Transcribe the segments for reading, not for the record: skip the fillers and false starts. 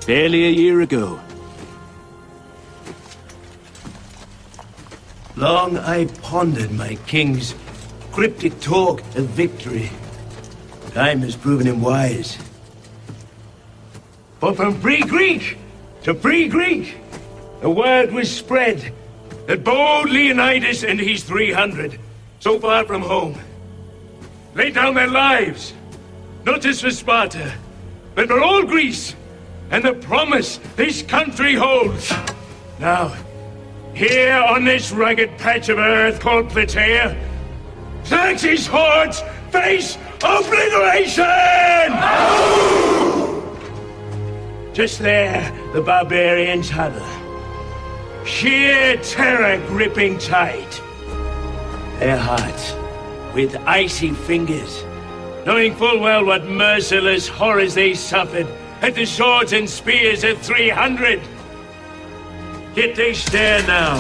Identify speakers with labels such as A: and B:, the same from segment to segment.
A: barely a year ago.
B: Long I pondered my king's cryptic talk of victory. Time has proven him wise. But from pre-Greek to pre-Greek, the word was spread that bold Leonidas and his 300, so far from home, laid down their lives, not just for Sparta, but for all Greece, and the promise this country holds. Now, here on this rugged patch of earth called Plataea, Xerxes' hordes face obliteration! Just there, the barbarians huddle. Sheer terror gripping tight. Their hearts, with icy fingers, knowing full well what merciless horrors they suffered at the swords and spears of 300. Yet they stare now,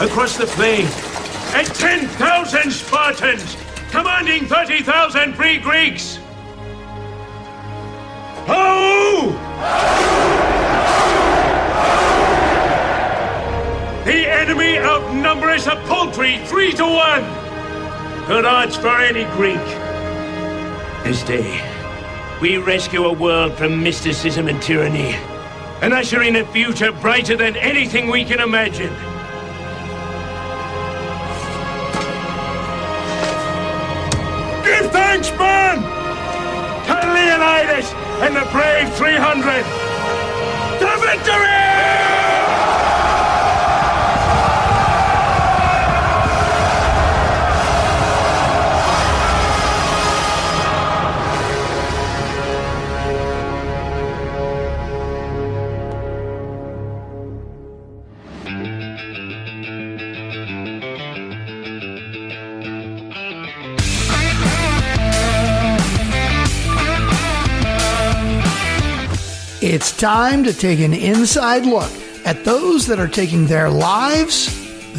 B: across the plain, at 10,000 Spartans, commanding 30,000 free Greeks! Ho! The enemy outnumbers a paltry 3-1! Good odds for any Greek. This day, we rescue a world from mysticism and tyranny, and usher in a future brighter than anything we can imagine. Give thanks, man! To Leonidas and the brave 300! To victory!
C: It's time to take an inside look at those that are taking their lives,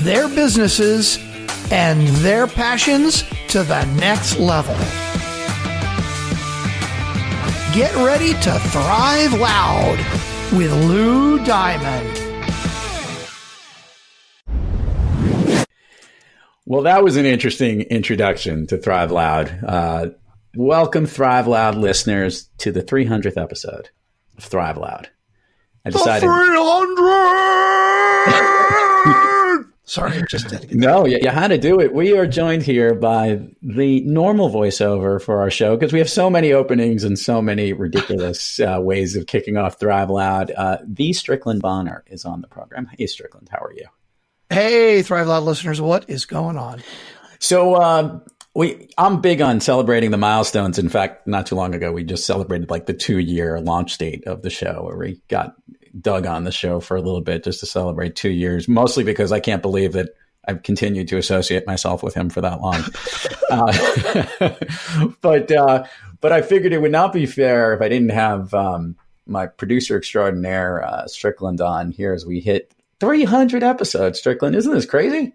C: their businesses, and their passions to the next level. Get ready to thrive loud with Lou Diamond.
D: Well, that was an interesting introduction to Thrive Loud. Welcome, Thrive Loud listeners, to the 300th episode of Thrive Loud. I decided
C: 300. Sorry, just did it.
D: No, you had to do it. We are joined here by the normal voiceover for our show because we have so many openings and so many ridiculous ways of kicking off Thrive Loud. The Strickland Bonner is on the program. Hey, Strickland, how are you?
C: Hey, Thrive Loud listeners, what is going on?
D: So I'm big on celebrating the milestones. In fact, not too long ago, we just celebrated like the 2-year launch date of the show, where we got Doug on the show for a little bit just to celebrate 2 years, mostly because I can't believe that I've continued to associate myself with him for that long. But I figured it would not be fair if I didn't have my producer extraordinaire, Strickland, on here as we hit 300 episodes. Strickland, isn't this crazy?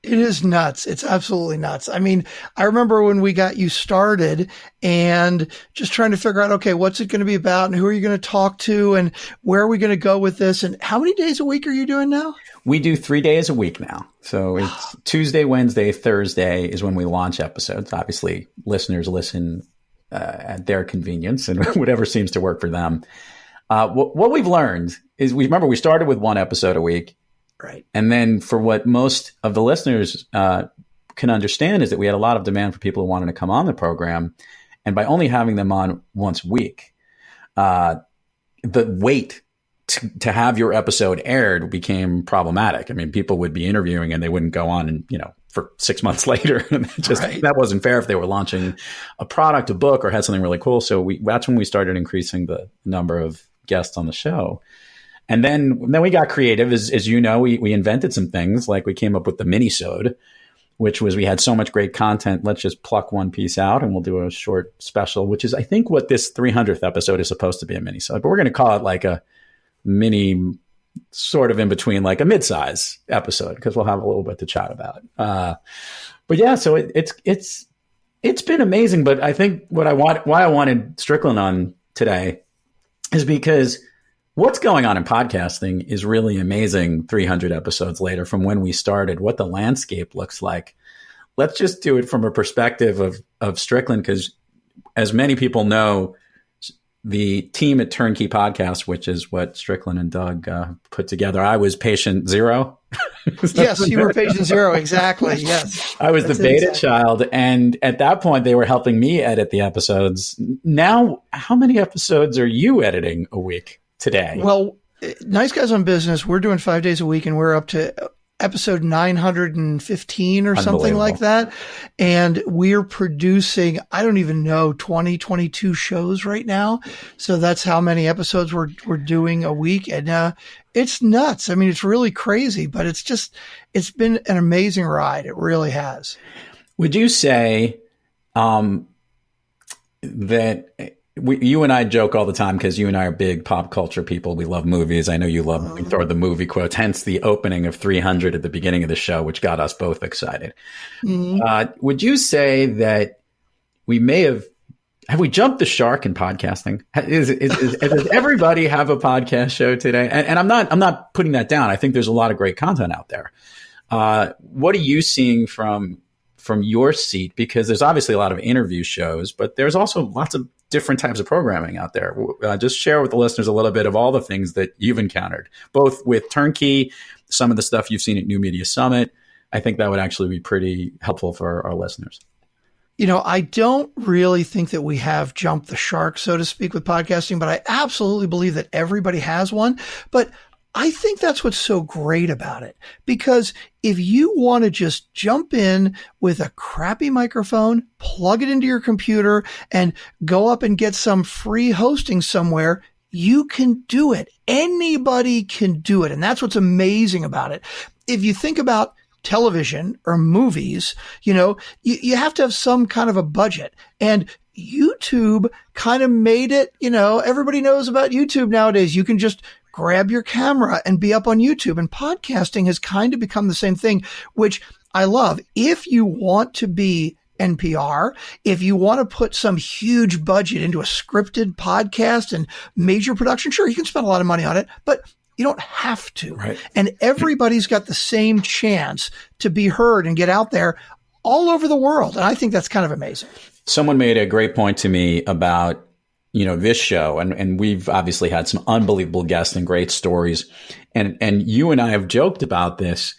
C: It is nuts. It's absolutely nuts. I mean, I remember when we got you started and just trying to figure out, okay, what's it going to be about and who are you going to talk to and where are we going to go with this? And how many days a week are you doing now?
D: We do 3 days a week now. So it's Tuesday, Wednesday, Thursday is when we launch episodes. Obviously, listeners listen at their convenience and whatever seems to work for them. What we've learned is we started with 1 episode a week.
C: Right.
D: And then for what most of the listeners can understand is that we had a lot of demand for people who wanted to come on the program. And by only having them on once a week, the wait to have your episode aired became problematic. I mean, people would be interviewing and they wouldn't go on and, for 6 months later. That wasn't fair if they were launching a product, a book, or had something really cool. So that's when we started increasing the number of guests on the show. And then we got creative. As you know, we invented some things, like we came up with the mini-sode, which was we had so much great content. Let's just pluck one piece out and we'll do a short special, which is, I think, what this 300th episode is supposed to be, a mini-sode. But we're going to call it like a mini, sort of in between, like a mid-size episode, because we'll have a little bit to chat about. But yeah, so it's been amazing. But I think why I wanted Strickland on today is because What's going on in podcasting is really amazing 300 episodes later from when we started, what the landscape looks like. Let's just do it from a perspective of Strickland, because as many people know, the team at Turnkey Podcast, which is what Strickland and Doug put together, I was patient zero.
C: Yes, you were patient zero. Exactly. Yes.
D: I was the beta child. And at that point, they were helping me edit the episodes. Now, how many episodes are you editing a week today?
C: Well, Nice Guys on Business, we're doing 5 days a week, and we're up to episode 915 or something like that. And we're producing, I don't even know, 20, 22 shows right now. So that's how many episodes we're doing a week. And it's nuts. I mean, it's really crazy, but it's been an amazing ride. It really has.
D: Would you say that you and I joke all the time, because you and I are big pop culture people. We love movies. I know you love we throw the movie quotes, hence the opening of 300 at the beginning of the show, which got us both excited. Mm-hmm. Would you say that we may have we jumped the shark in podcasting? Does everybody have a podcast show today? And I'm not putting that down. I think there's a lot of great content out there. What are you seeing from your seat? Because there's obviously a lot of interview shows, but there's also lots of different types of programming out there. Just share with the listeners a little bit of all the things that you've encountered, both with Turnkey, some of the stuff you've seen at New Media Summit. I think that would actually be pretty helpful for our listeners.
C: You know, I don't really think that we have jumped the shark, so to speak, with podcasting, but I absolutely believe that everybody has one. But I think that's what's so great about it, because if you want to just jump in with a crappy microphone, plug it into your computer, and go up and get some free hosting somewhere, you can do it. Anybody can do it. And that's what's amazing about it. If you think about television or movies, you have to have some kind of a budget. And YouTube kind of made it, everybody knows about YouTube nowadays. You can just grab your camera and be up on YouTube. And podcasting has kind of become the same thing, which I love. If you want to be NPR, if you want to put some huge budget into a scripted podcast and major production, sure, you can spend a lot of money on it, but you don't have to. Right. And everybody's got the same chance to be heard and get out there all over the world. And I think that's kind of amazing.
D: Someone made a great point to me about this show, and we've obviously had some unbelievable guests and great stories. And you and I have joked about this,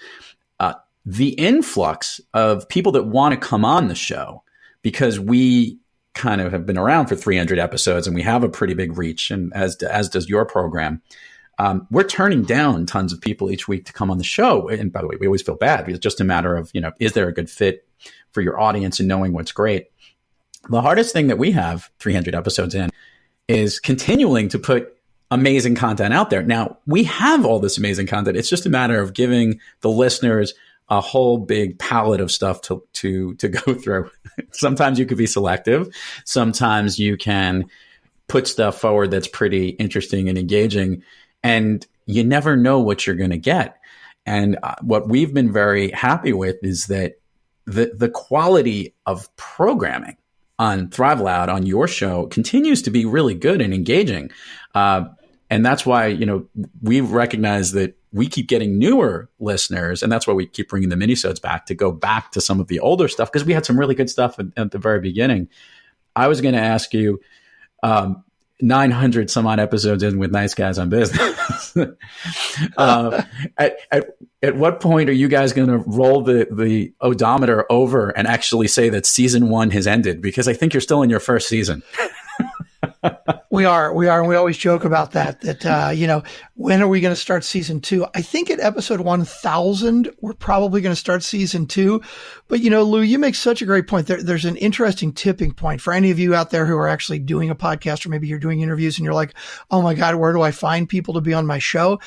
D: the influx of people that want to come on the show, because we kind of have been around for 300 episodes and we have a pretty big reach, and as does your program. We're turning down tons of people each week to come on the show. And by the way, we always feel bad, because it's just a matter of, is there a good fit for your audience and knowing what's great. The hardest thing that we have 300 episodes in is continuing to put amazing content out there. Now, we have all this amazing content. It's just a matter of giving the listeners a whole big palette of stuff to go through. Sometimes you could be selective. Sometimes you can put stuff forward that's pretty interesting and engaging, and you never know what you're going to get. And what we've been very happy with is that the quality of programming on Thrive Loud, on your show, continues to be really good and engaging. And that's why, we recognize that we keep getting newer listeners, and that's why we keep bringing the minisodes back, to go back to some of the older stuff, because we had some really good stuff at the very beginning. I was going to ask you, 900 some odd episodes in with Nice Guys on Business. At what point are you guys going to roll the odometer over and actually say that season 1 has ended? Because I think you're still in your first season.
C: We are. And we always joke about that, when are we going to start season 2? I think at episode 1000, we're probably going to start season 2. But, Lou, you make such a great point. There's an interesting tipping point for any of you out there who are actually doing a podcast, or maybe you're doing interviews and you're like, oh my God, where do I find people to be on my show?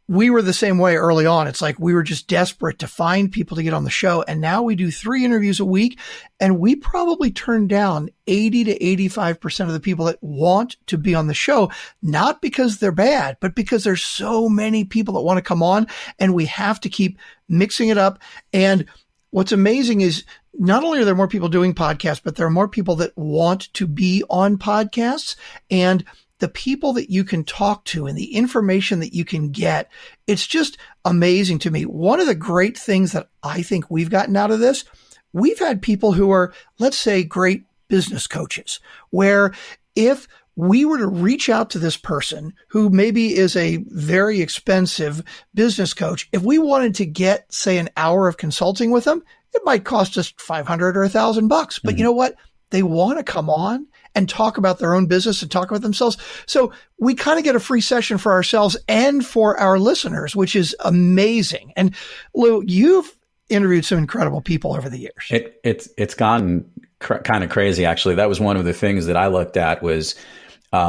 C: We were the same way early on. It's like we were just desperate to find people to get on the show. And now we do 3 interviews a week, and we probably turn down 80 to 85% of the people that want to be on the show, not because they're bad, but because there's so many people that want to come on, and we have to keep mixing it up. And what's amazing is not only are there more people doing podcasts, but there are more people that want to be on podcasts. And the people that you can talk to and the information that you can get, it's just amazing to me. One of the great things that I think we've gotten out of this, we've had people who are, let's say, great business coaches, where if we were to reach out to this person who maybe is a very expensive business coach, if we wanted to get, say, an hour of consulting with them, it might cost us $500 or $1,000. But you know what? They want to come on and talk about their own business and talk about themselves. So we kind of get a free session for ourselves and for our listeners, which is amazing. And Lou, you've interviewed some incredible people over the years.
D: It's gotten kind of crazy, actually. That was one of the things that I looked at was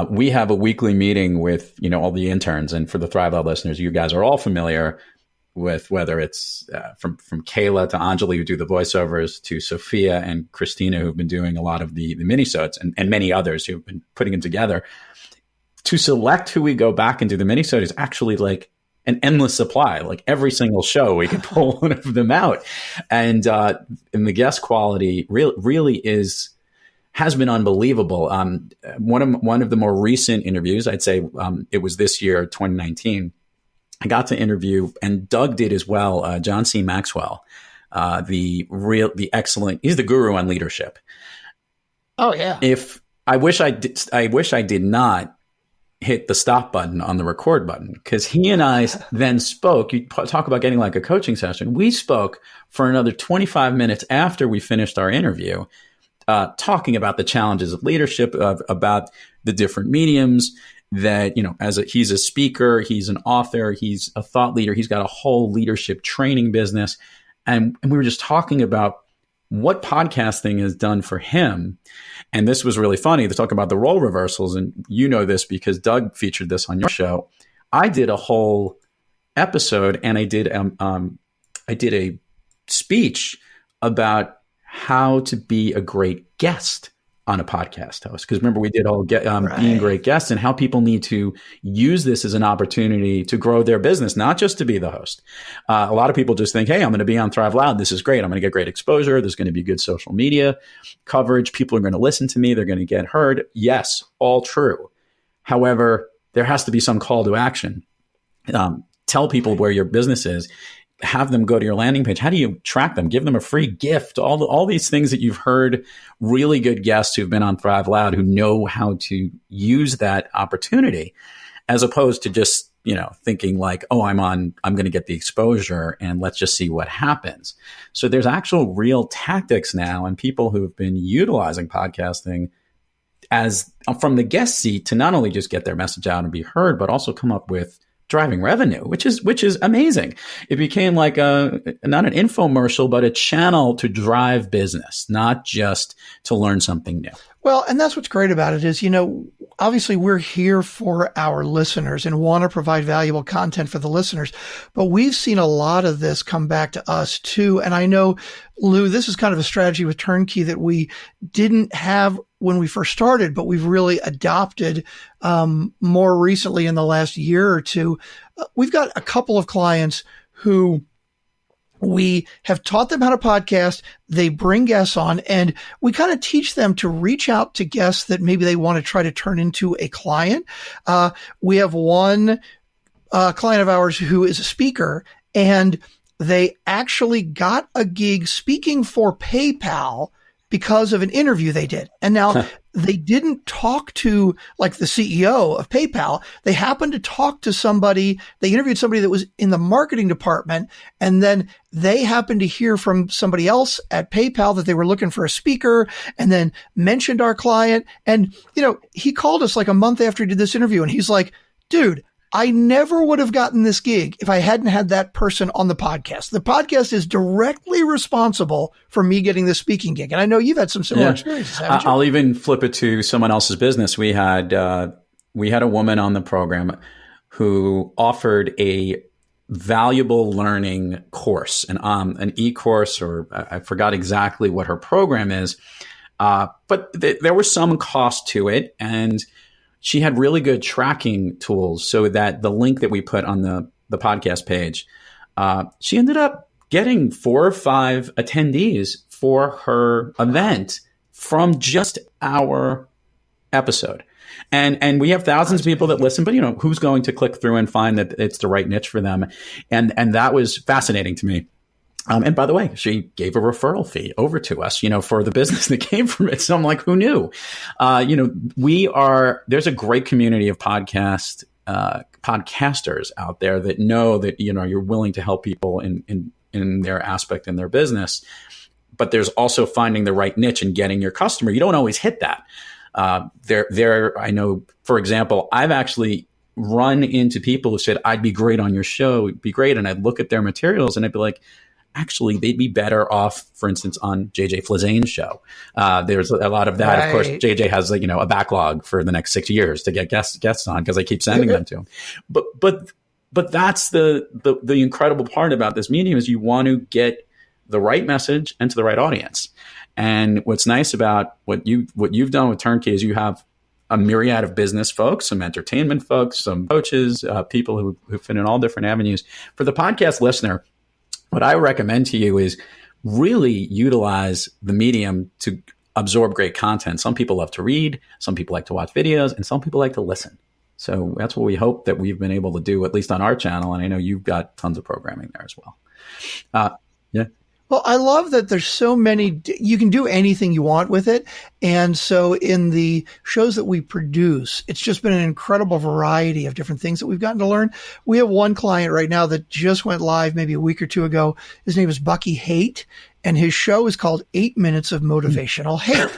D: we have a weekly meeting with, all the interns. And for the Thrive Loud listeners, you guys are all familiar with whether it's from Khala to Anjuli, who do the voiceovers, to Sophia and Cristina, who've been doing a lot of the minisodes, and many others who've been putting them together. To select who we go back and do the minisode is actually like an endless supply. Like every single show, we can pull one of them out. And the guest quality really has been unbelievable. One of the more recent interviews, I'd say it was this year, 2019, I got to interview, and Doug did as well, John C. Maxwell, the excellent, he's the guru on leadership.
C: Oh yeah.
D: I wish I did not hit the stop button on the record button, because he and I then spoke. You talk about getting like a coaching session. We spoke for another 25 minutes after we finished our interview, talking about the challenges of leadership, about the different mediums that, he's a speaker, he's an author, he's a thought leader, he's got a whole leadership training business. And we were just talking about what podcasting has done for him. And this was really funny to talk about the role reversals. And you know this because Doug featured this on your show. I did a whole episode, and I did a speech about how to be a great guest on a podcast host. Because remember, we did all being great guests, and how people need to use this as an opportunity to grow their business, not just to be the host. A lot of people just think, hey, I'm going to be on Thrive Loud. This is great. I'm going to get great exposure. There's going to be good social media coverage. People are going to listen to me. They're going to get heard. Yes, all true. However, there has to be some call to action. Tell people where your business is. Have them go to your landing page. How do you track them? Give them a free gift. All these things that you've heard really good guests who've been on Thrive Loud who know how to use that opportunity, as opposed to just, thinking like, oh, I'm going to get the exposure and let's just see what happens. So there's actual real tactics now, and people who've been utilizing podcasting as from the guest seat to not only just get their message out and be heard, but also come up with driving revenue, which is amazing. It became like not an infomercial, but a channel to drive business, not just to learn something new.
C: Well, and that's what's great about it is, obviously we're here for our listeners and want to provide valuable content for the listeners, but we've seen a lot of this come back to us too. And I know, Lou, this is kind of a strategy with Turnkey that we didn't have when we first started, but we've really adopted more recently in the last year or two. We've got a couple of clients who we have taught them how to podcast. They bring guests on, and we kind of teach them to reach out to guests that maybe they want to try to turn into a client. We have one client of ours who is a speaker, and they actually got a gig speaking for PayPal because of an interview they did. And now they didn't talk to like the CEO of PayPal. They happened to talk to somebody. They interviewed somebody that was in the marketing department. And then they happened to hear from somebody else at PayPal that they were looking for a speaker, and then mentioned our client. And, he called us like a month after he did this interview, and he's like, dude, I never would have gotten this gig if I hadn't had that person on the podcast. The podcast is directly responsible for me getting this speaking gig. And I know you've had some similar experiences, haven't you?
D: I'll even flip it to someone else's business. We had a woman on the program who offered a valuable learning course, an e-course, or I forgot exactly what her program is. But there was some cost to it, and she had really good tracking tools, so that the link that we put on the podcast page, she ended up getting 4 or 5 attendees for her event from just our episode. And we have thousands of people that listen, but who's going to click through and find that it's the right niche for them? And that was fascinating to me. And by the way, she gave a referral fee over to us, for the business that came from it. So I'm like, who knew? There's a great community of podcasters out there that know that, you're willing to help people in their aspect in their business. But there's also finding the right niche and getting your customer. You don't always hit that. I know, for example, I've actually run into people who said, I'd be great on your show. It'd be great. And I'd look at their materials and I'd be like, actually, they'd be better off, for instance, on JJ Flazane's show. There's a lot of that. Right. Of course, JJ has a backlog for the next 6 years to get guests on because I keep sending them to him. But that's the incredible part about this medium is you want to get the right message and to the right audience. And what's nice about what you've done with Turnkey is you have a myriad of business folks, some entertainment folks, some coaches, people who fit in all different avenues. For the podcast listener, what I recommend to you is really utilize the medium to absorb great content. Some people love to read, some people like to watch videos, and some people like to listen. So that's what we hope that we've been able to do, at least on our channel. And I know you've got tons of programming there as well. Yeah.
C: Well, I love that there's so many, you can do anything you want with it. And so in the shows that we produce, it's just been an incredible variety of different things that we've gotten to learn. We have one client right now that just went live maybe a week or two ago. His name is Bucky Haight, and his show is called 8 Minutes of Motivational Hate.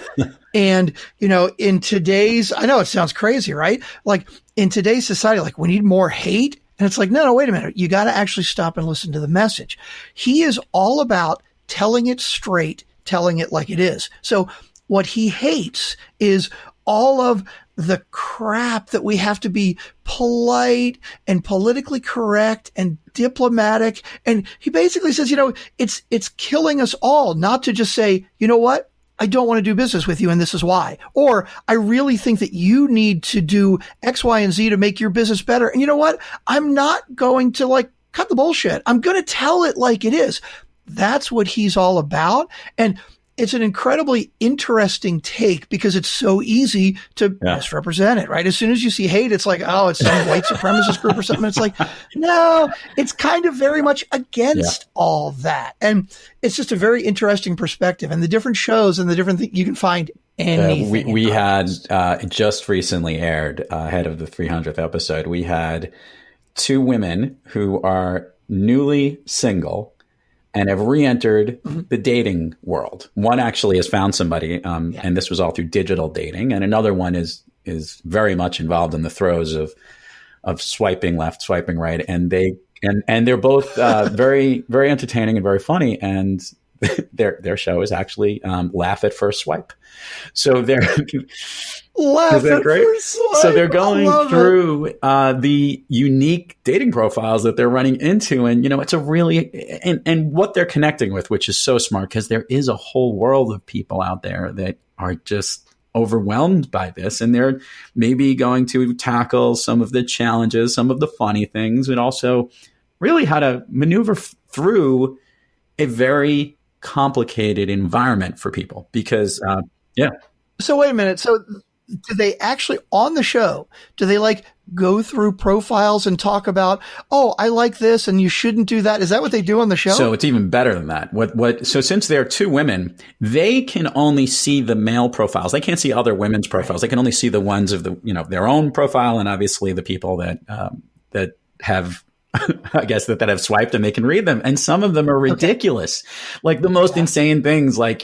C: And, in today's, I know it sounds crazy, right? Like in today's society, like we need more hate. And it's like, no, wait a minute. You got to actually stop and listen to the message. He is all about telling it straight, telling it like it is. So what he hates is all of the crap that we have to be polite and politically correct and diplomatic. And he basically says, it's killing us all not to just say, you know what? I don't want to do business with you, and this is why. Or I really think that you need to do X, Y, and Z to make your business better. And you know what? I'm not going to cut the bullshit. I'm going to tell it like it is. That's what he's all about. And it's an incredibly interesting take because it's so easy to misrepresent it, right? As soon as you see hate, it's like, oh, it's some white supremacist group or something. It's like, no, it's kind of very much against all that. And it's just a very interesting perspective. And the different shows and the different things, you can find anything.
D: We had just recently aired ahead of the 300th episode, we had 2 women who are newly single and have re-entered the dating world. One actually has found somebody, and this was all through digital dating. And another one is very much involved in the throes of swiping left, swiping right. And they're both very, very entertaining and very funny. And their show is actually Laugh at First Swipe. So they're
C: Laugh at First Swipe.
D: So they're going through the unique dating profiles that they're running into, and it's a really and what they're connecting with, which is so smart because there is a whole world of people out there that are just overwhelmed by this, and they're maybe going to tackle some of the challenges, some of the funny things, and also really how to maneuver through a very complicated environment for people because
C: So wait a minute. So do they actually on the show, do they go through profiles and talk about, oh, I like this and you shouldn't do that? Is that what they do on the show?
D: So it's even better than that. So since they're 2 women, they can only see the male profiles. They can't see other women's profiles. They can only see the ones of their own profile, and obviously the people that have I guess that have swiped, and they can read them. And some of them are ridiculous, like the most insane things. Like,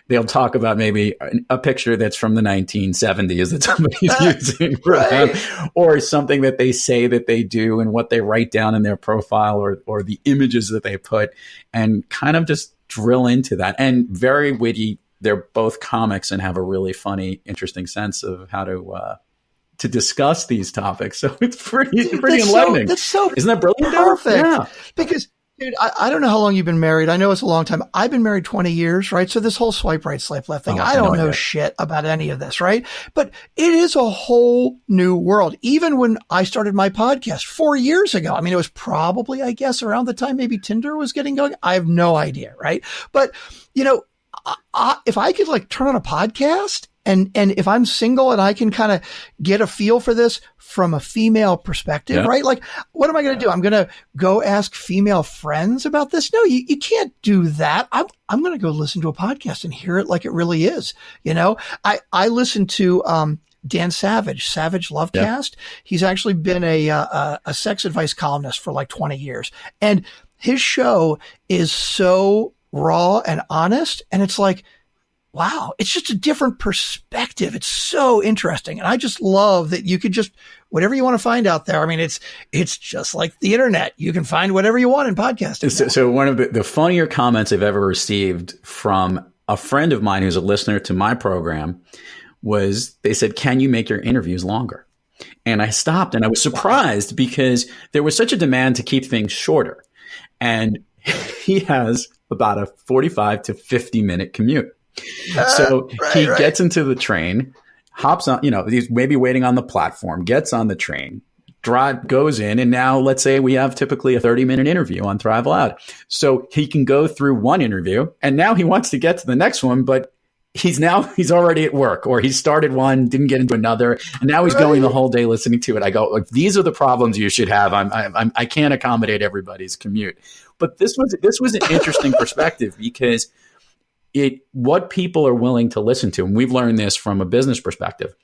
D: they'll talk about maybe a picture that's from the 1970s that somebody's using for them, or something that they say that they do and what they write down in their profile, or the images that they put, and kind of just drill into that. And very witty. They're both comics and have a really funny, interesting sense of how to discuss these topics. So it's pretty enlightening. Isn't that brilliant?
C: Perfect.
D: Yeah.
C: Because, dude, I don't know how long you've been married. I know it's a long time. I've been married 20 years, right? So this whole swipe right, swipe left thing, I don't know shit about any of this, right? But it is a whole new world. Even when I started my podcast 4 years ago, I mean, it was probably, I guess, around the time maybe Tinder was getting going. I have no idea, right? But, if I could turn on a podcast And if I'm single and I can kind of get a feel for this from a female perspective, right? Like, what am I going to do? I'm going to go ask female friends about this? No, you can't do that. I'm going to go listen to a podcast and hear it like it really is. You know, I listen to, Dan Savage Lovecast. Yeah. He's actually been a sex advice columnist for like 20 years. And his show is so raw and honest. And it's like, wow, it's just a different perspective. It's so interesting. And I just love that you could just, whatever you want to find out there. I mean, it's just like the internet. You can find whatever you want in podcasting.
D: So one of the funnier comments I've ever received from a friend of mine who's a listener to my program was, they said, can you make your interviews longer? And I stopped and I was surprised because there was such a demand to keep things shorter. And he has about a 45 to 50 minute commute. So he gets into the train, hops on, he's maybe waiting on the platform, gets on the train, goes in. And now let's say we have typically a 30-minute interview on Thrive Loud. So he can go through one interview and now he wants to get to the next one, but he's already at work, or he started one, didn't get into another, and now he's going the whole day listening to it. I go, like, these are the problems you should have. I can't accommodate everybody's commute. But this was an interesting perspective because what people are willing to listen to, and we've learned this from a business perspective.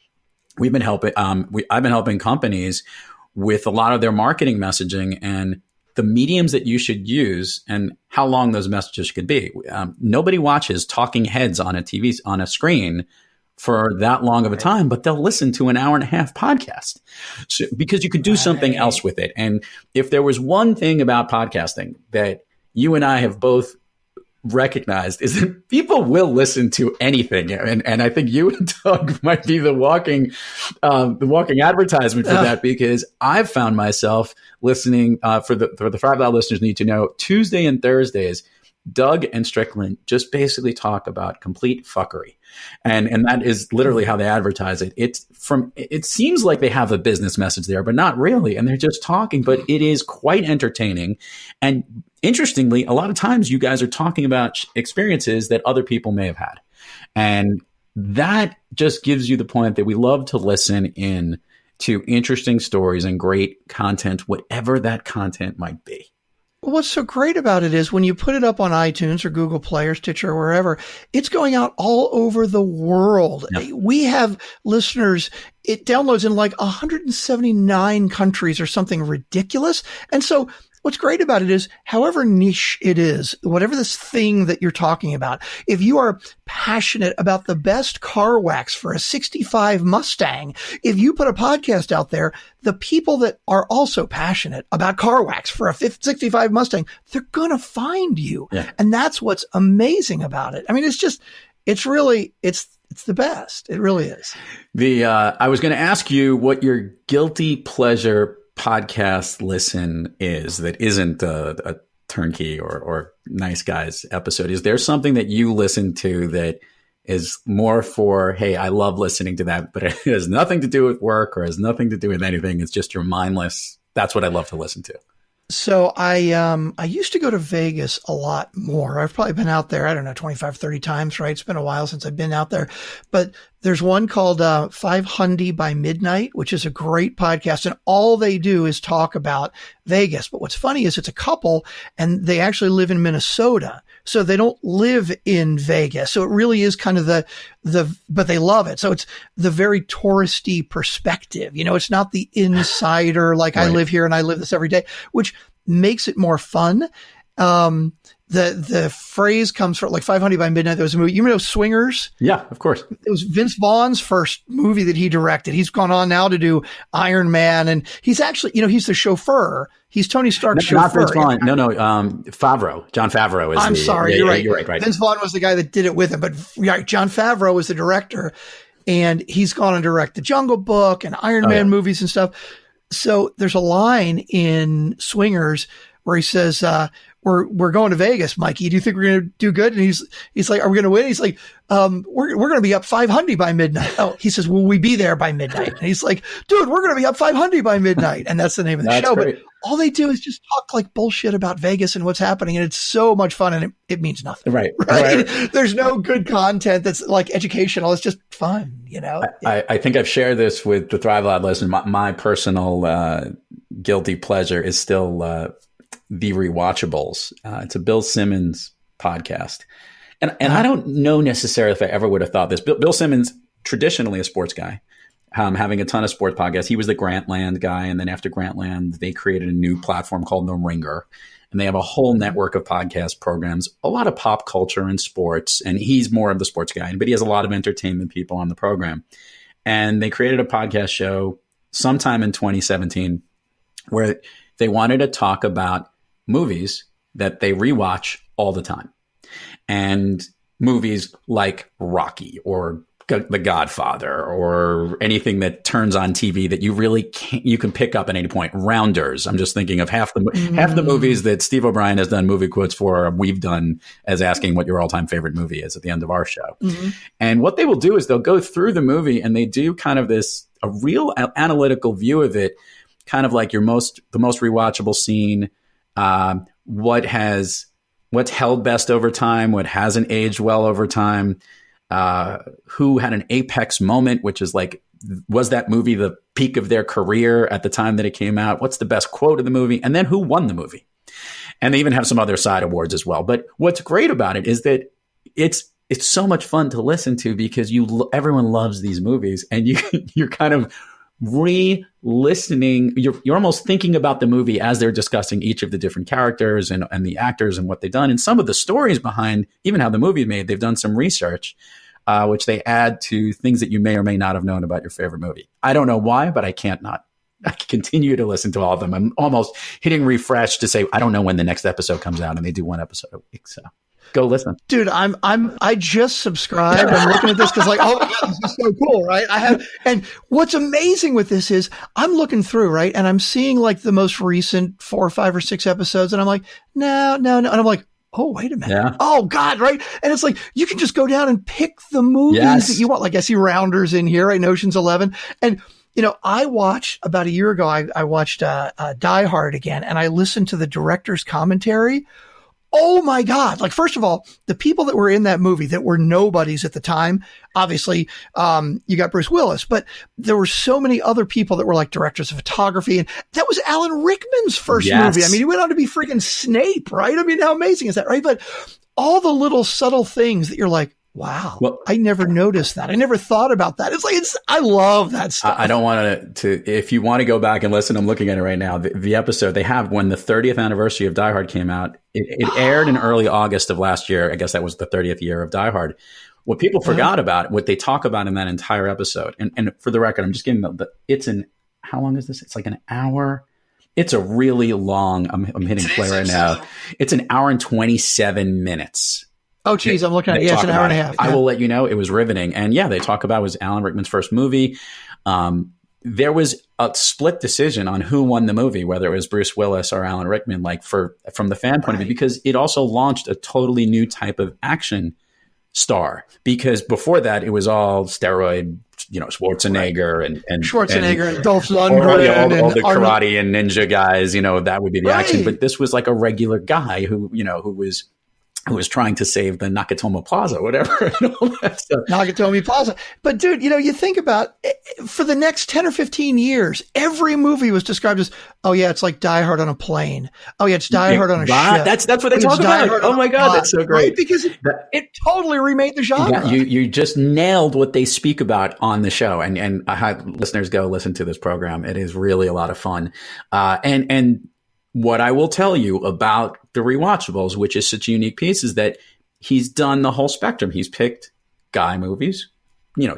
D: We've been helping. I've been helping companies with a lot of their marketing messaging and the mediums that you should use and how long those messages could be. Nobody watches talking heads on a screen for that long of a time, but they'll listen to an hour and a half podcast because you could do something else with it. And if there was one thing about podcasting that you and I have both recognized, is that people will listen to anything. And I think you and Doug might be the walking advertisement for that, because I've found myself listening for the Thrive Loud listeners need to know, Tuesday and Thursdays, Doug and Strickland just basically talk about complete fuckery. And that is literally how they advertise it. It seems like they have a business message there, but not really. And they're just talking, but it is quite entertaining. And interestingly, a lot of times you guys are talking about experiences that other people may have had. And that just gives you the point that we love to listen in to interesting stories and great content, whatever that content might be.
C: What's so great about it is when you put it up on iTunes or Google Play or Stitcher or wherever, it's going out all over the world. Yep. We have listeners, it downloads in like 179 countries or something ridiculous. And so what's great about it is, however niche it is, whatever this thing that you're talking about, if you are passionate about the best car wax for a 65 Mustang, if you put a podcast out there, the people that are also passionate about car wax for a 65 Mustang, they're going to find you. Yeah. And that's what's amazing about it. I mean, it's the best. It really is.
D: I was going to ask you what your guilty pleasure podcast listen is that isn't a Turnkey or Nice Guys episode. Is there something that you listen to that is more for, hey, I love listening to that, but it has nothing to do with work or has nothing to do with anything. It's just your mindless. That's what I love to listen to.
C: So I used to go to Vegas a lot more. I've probably been out there, 25, 30 times, right? It's been a while since I've been out there, but there's one called 5 Hundy by Midnight, which is a great podcast. And all they do is talk about Vegas. But what's funny is it's a couple and they actually live in Minnesota. So they don't live in Vegas. So it really is kind of but they love it. So it's the very touristy perspective. It's not the insider, like right. I live here and I live this every day, which makes it more fun. The phrase comes from like 500 by Midnight. There was a movie, Swingers?
D: Yeah, of course.
C: It was Vince Vaughn's first movie that he directed. He's gone on now to do Iron Man, and he's actually, he's the chauffeur. He's Tony Stark's chauffeur.
D: Not Vince Vaughn. No, Favreau. John Favreau is.
C: I'm sorry, you're right. You're right. Vince Vaughn was the guy that did it with him, but John Favreau was the director, and he's gone and directed Jungle Book and Iron Man movies and stuff. So there's a line in Swingers where he says, we're going to Vegas, Mikey. Do you think we're going to do good? And he's like, are we going to win? He's like, we're going to be up 500 by midnight. Oh, he says, will we be there by midnight? And he's like, dude, we're going to be up 500 by midnight. And that's the name of the show. Great. But all they do is just talk like bullshit about Vegas and what's happening. And it's so much fun, and it means nothing.
D: Right.
C: There's no good content that's like educational. It's just fun, you know?
D: I think I've shared this with the Thrive Loud listeners. My personal guilty pleasure is still the Rewatchables. It's a Bill Simmons podcast. And I don't know necessarily if I ever would have thought this. Bill Simmons, traditionally a sports guy, having a ton of sports podcasts. He was the Grantland guy. And then after Grantland, they created a new platform called The Ringer. And they have a whole network of podcast programs, a lot of pop culture and sports. And he's more of the sports guy, but he has a lot of entertainment people on the program. And they created a podcast show sometime in 2017 where they wanted to talk about movies that they rewatch all the time. And movies like Rocky or The Godfather or anything that turns on TV that you can pick up at any point. Rounders. I'm just thinking of half the movies that Steve O'Brien has done movie quotes for, we've done as asking what your all-time favorite movie is at the end of our show. Mm-hmm. And what they will do is they'll go through the movie and they do kind of a real analytical view of it, kind of like the most rewatchable scene, what's held best over time, what hasn't aged well over time, who had an apex moment, which is like, was that movie the peak of their career at the time that it came out? What's the best quote of the movie? And then who won the movie? And they even have some other side awards as well. But what's great about it is that it's so much fun to listen to because everyone loves these movies, and you're kind of re-listening. You're almost thinking about the movie as they're discussing each of the different characters and the actors and what they've done. And some of the stories behind even how the movie is made, they've done some research, which they add to things that you may or may not have known about your favorite movie. I don't know why, but I can't not. I continue to listen to all of them. I'm almost hitting refresh to say, I don't know when the next episode comes out, and they do one episode a week. So go listen.
C: Dude, I just subscribed. I'm looking at this because like, oh my God, this is so cool, right? And what's amazing with this is I'm looking through, right? And I'm seeing like the most recent 4 or 5 or 6 episodes. And I'm like, no. And I'm like, oh, wait a minute. Yeah. Oh God. Right. And it's like, you can just go down and pick the movies that you want. Like I see Rounders in here, right? Ocean's 11. And I watched about a year ago, I watched Die Hard again, and I listened to the director's commentary. Oh my God. Like, first of all, the people that were in that movie that were nobodies at the time, obviously, you got Bruce Willis, but there were so many other people that were like directors of photography. And that was Alan Rickman's first movie. I mean, he went on to be freaking Snape, right? I mean, how amazing is that, right? But all the little subtle things that you're like, wow, well, I never noticed that. I never thought about that. It's like, I love that stuff.
D: I don't want to, if you want to go back and listen, I'm looking at it right now. The episode they have when the 30th anniversary of Die Hard came out, it aired in early August of last year. I guess that was the 30th year of Die Hard. What people forgot about, what they talk about in that entire episode. And for the record, I'm just giving how long is this? It's like an hour. It's a really long, I'm hitting play right now. It's an hour and 27 minutes.
C: Oh, geez, I'm looking at it. Yeah, it's an hour and a half.
D: I will let you know it was riveting. And they talk about it was Alan Rickman's first movie. There was a split decision on who won the movie, whether it was Bruce Willis or Alan Rickman, from the fan point of view, because it also launched a totally new type of action star. Because before that, it was all steroid, Schwarzenegger and
C: Schwarzenegger and Dolph Lundgren
D: all the karate and ninja guys, that would be the action. But this was like a regular guy who was trying to save the Nakatomi Plaza, whatever, and all that stuff.
C: Nakatomi Plaza. But dude, you think about for the next 10 or 15 years, every movie was described as, oh yeah, it's like Die Hard on a plane. Oh yeah, it's Die Hard on a ship.
D: That's what they talk about. Oh my God, that's so great.
C: Right? Because it totally remade the genre.
D: You just nailed what they speak about on the show. And I had listeners go listen to this program. It is really a lot of fun. And what I will tell you about the Rewatchables, which is such a unique piece, is that he's done the whole spectrum. He's picked guy movies,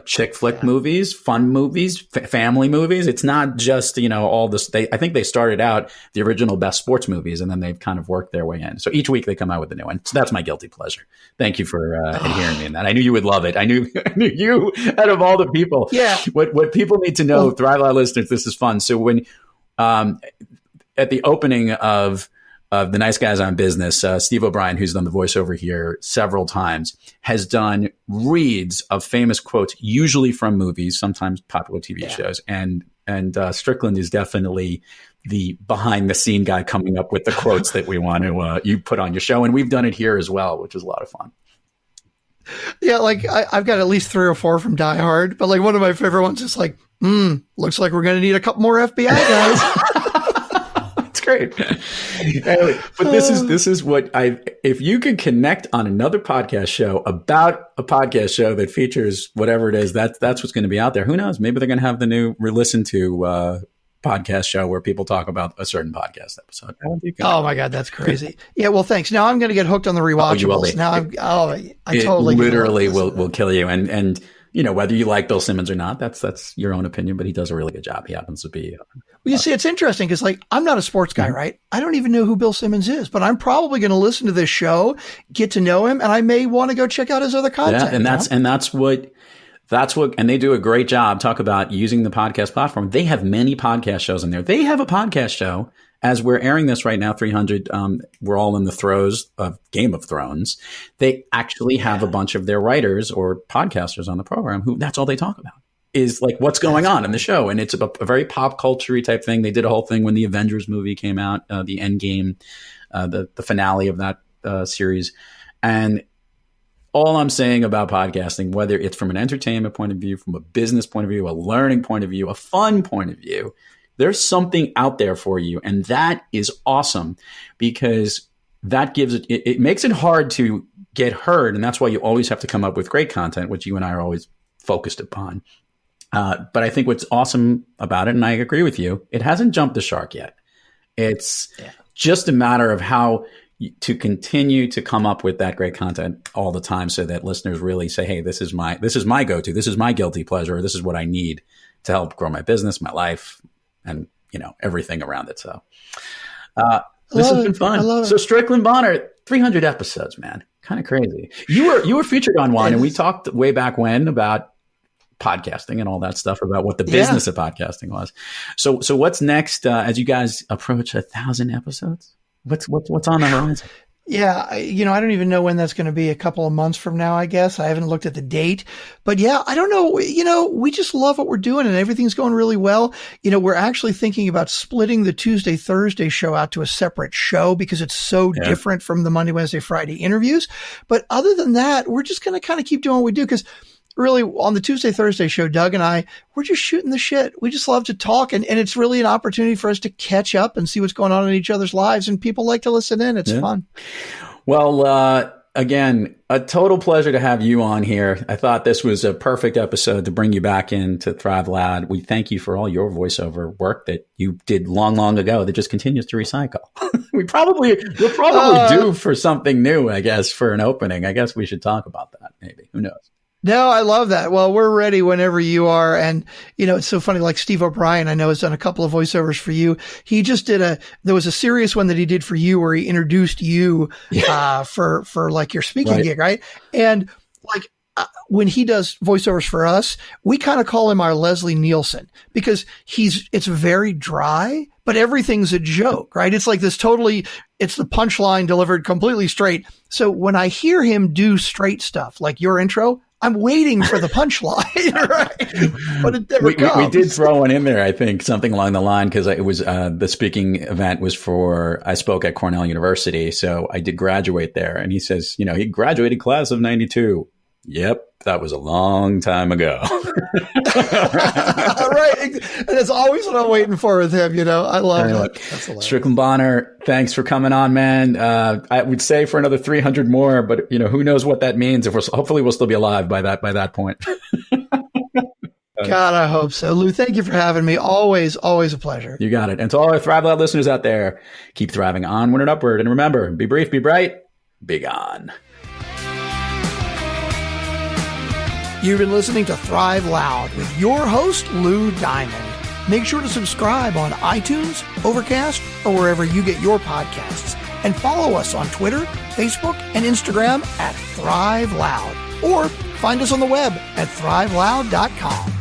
D: chick flick movies, fun movies, family movies. It's not just, all this. I think they started out the original best sports movies, and then they've kind of worked their way in. So each week they come out with a new one. So that's my guilty pleasure. Thank you for adhering me in that. I knew you would love it. I knew you, out of all the people.
C: Yeah.
D: What people need to know, Thrive Live listeners, this is fun. So when at the opening of the nice guys on business, Steve O'Brien, who's done the voiceover here several times, has done reads of famous quotes, usually from movies, sometimes popular TV shows. And Strickland is definitely the behind the scene guy coming up with the quotes that we want to you put on your show. And we've done it here as well, which is a lot of fun.
C: Yeah, like I've got at least 3 or 4 from Die Hard, but like one of my favorite ones is like, looks like we're going to need a couple more FBI guys.
D: It's great. Anyway, but this is what if you could connect on another podcast show about a podcast show that features whatever it is, that's what's going to be out there. Who knows? Maybe they're going to have the new re-listen to podcast show where people talk about a certain podcast episode.
C: Oh my God, that's crazy. Yeah, well, thanks. Now I'm going to get hooked on the Rewatchables. I totally
D: literally will kill you. And you know, whether you like Bill Simmons or not, that's your own opinion, but he does a really good job. He happens to be.
C: Well, you see, it's interesting because like I'm not a sports guy, right? I don't even know who Bill Simmons is, but I'm probably going to listen to this show, get to know him, and I may want to go check out his other content.
D: Yeah, and that's what, and they do a great job. Talk about using the podcast platform. They have many podcast shows in there. They have a podcast show as we're airing this right now, 300. We're all in the throes of Game of Thrones. They actually have a bunch of their writers or podcasters on the program who that's all they talk about is like what's going on in the show. And it's a very pop culture type thing. They did a whole thing when the Avengers movie came out, the Endgame, the finale of that series. And all I'm saying about podcasting, whether it's from an entertainment point of view, from a business point of view, a learning point of view, a fun point of view, there's something out there for you. And that is awesome because that gives it makes it hard to get heard. And that's why you always have to come up with great content, which you and I are always focused upon. But I think what's awesome about it, and I agree with you, it hasn't jumped the shark yet. It's just a matter of how to continue to come up with that great content all the time so that listeners really say, hey, this is my go-to, this is my guilty pleasure, this is what I need to help grow my business, my life, and everything around it. So this has been fun. So Strickland Bonner, 300 episodes, man, kind of crazy. You were featured on one, and we talked way back when about podcasting and all that stuff, about what the business of podcasting was. So what's next as you guys approach 1,000 episodes? What's on the horizon?
C: Yeah, I don't even know when that's going to be. A couple of months from now, I guess. I haven't looked at the date, but yeah, I don't know. We just love what we're doing and everything's going really well. We're actually thinking about splitting the Tuesday, Thursday show out to a separate show because it's so different from the Monday, Wednesday, Friday interviews. But other than that, we're just going to kind of keep doing what we do because really on the Tuesday, Thursday show, Doug and I, we're just shooting the shit. We just love to talk. And it's really an opportunity for us to catch up and see what's going on in each other's lives. And people like to listen in. It's fun.
D: Well, again, a total pleasure to have you on here. I thought this was a perfect episode to bring you back in to Thrive Loud. We thank you for all your voiceover work that you did long, long ago that just continues to recycle. We'll probably due for something new, I guess, for an opening. I guess we should talk about that maybe. Who knows?
C: No, I love that. Well, we're ready whenever you are. And, it's so funny, like Steve O'Brien, I know, has done a couple of voiceovers for you. He just there was a serious one that he did for you where he introduced you, for like your speaking gig, right? And like, when he does voiceovers for us, we kind of call him our Leslie Nielsen because it's very dry, but everything's a joke, right? It's like this it's the punchline delivered completely straight. So when I hear him do straight stuff, like your intro, I'm waiting for the punchline, right? But it never comes.
D: We did throw one in there, I think, something along the line, because it was the speaking event was I spoke at Cornell University, so I did graduate there. And he says, he graduated class of 92. Yep, that was a long time ago.
C: Right. And it's always what I'm waiting for with him, I love it.
D: Strickland Bonner, thanks for coming on, man. I would say for another 300 more, but who knows what that means. Hopefully we'll still be alive by that point.
C: God, I hope so. Lou, thank you for having me. Always, always a pleasure.
D: You got it. And to all our Thrive Loud listeners out there, keep thriving onward and upward. And remember, be brief, be bright, be gone.
C: You've been listening to Thrive Loud with your host, Lou Diamond. Make sure to subscribe on iTunes, Overcast, or wherever you get your podcasts. And follow us on Twitter, Facebook, and Instagram at Thrive Loud. Or find us on the web at thriveloud.com.